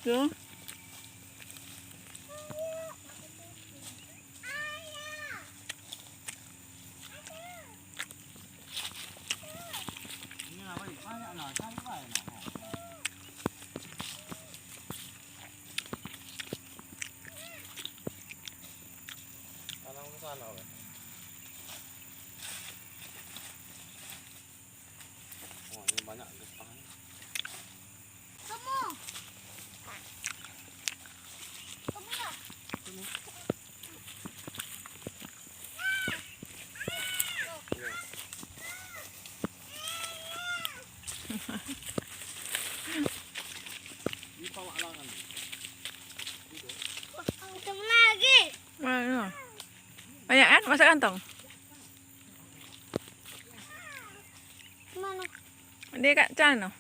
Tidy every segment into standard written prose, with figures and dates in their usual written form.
Tuh. Oh, ini banyak getah. Kamu. Kamu lah. Ini bawa langan. Kamu lagi. Mana? Banyak kan? Masak kantong. Mana? Dia kat sana.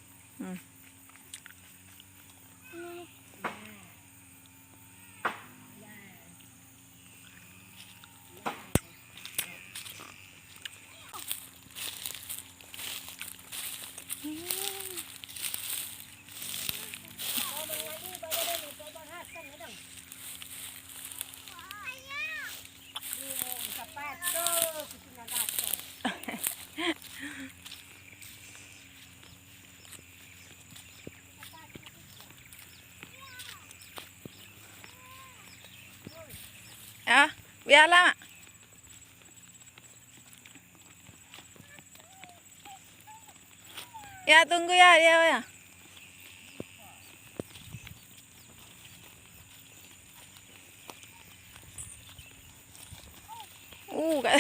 Ya, biarlah, Mak. Ya, tunggu ya, dia ya. Kak.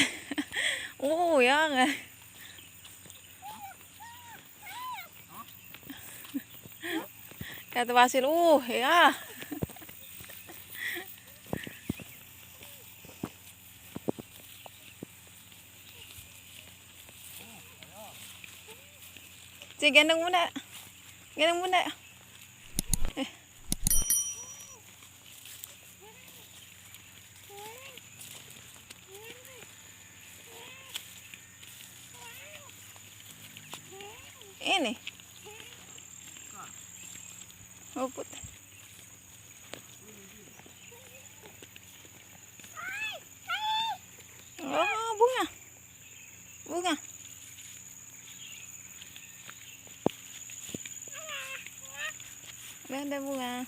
Ya nggak. Kata Basil, ya. Cik gendong bunda. Gendong bunda. Ini. Rumput. Oh, bunga. Bunga. Ada bunga.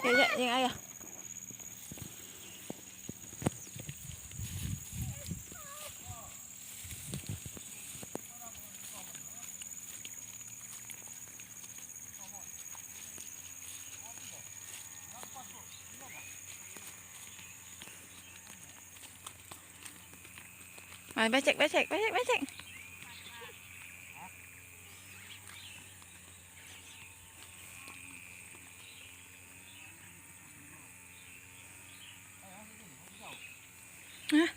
Ya, yang ayah. Mày becek. Hah?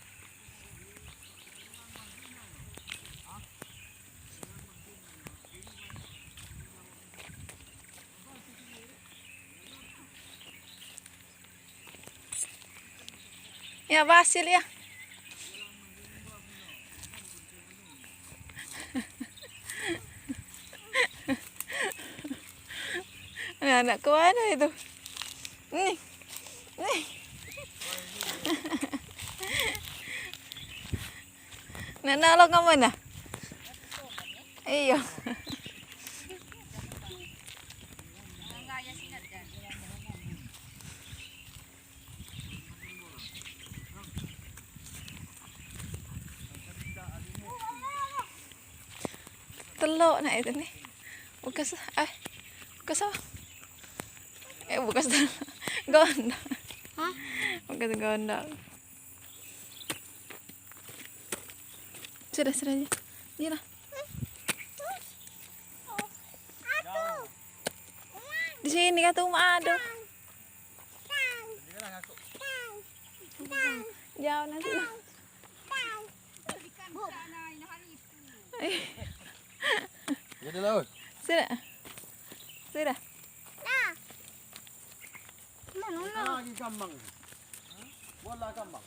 Ya, Basil ya. Anak ke mana itu? Nih. Nak nolong ke mana? Iya. Telok nak itu nih. Bukas apa? Bukas gondok. Hah? Bukas gondok. Sudah aja. Ini lah. Di sini kata rumah ada. Jauh nanti. Jadi lah. Sudah. Mana? Lagi kambang. Bola kambang.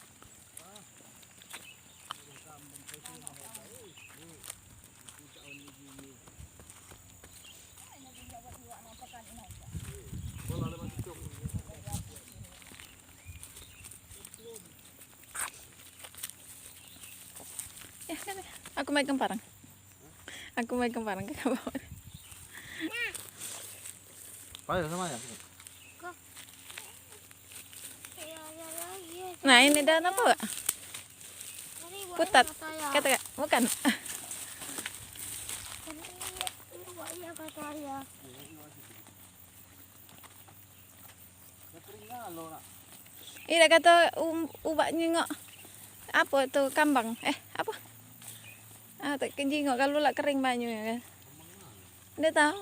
Aku megang parang. Aku megang parang ke bawah. Ayo sama ya. Nah, ini daun apa, Kak? Putat. Kata Kak, bukan. Ini kata ubaknya ngok. Apa itu kambang? Apa? Tak kenjingok kalau lah kering banyu ya kan. Dia tahu.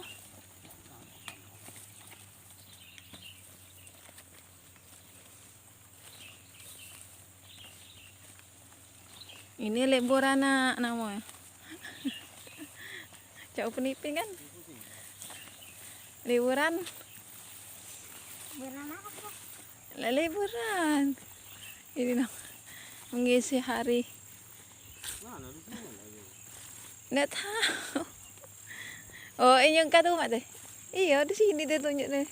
Ini liburan namanya. Jauh penipin kan? Liburan. Liburan. Ini mengisi hari. Mana di sini lagi? Nggak tahu. Oh, ini yang kata Mak deh. Iya, di sini dia tunjuk deh.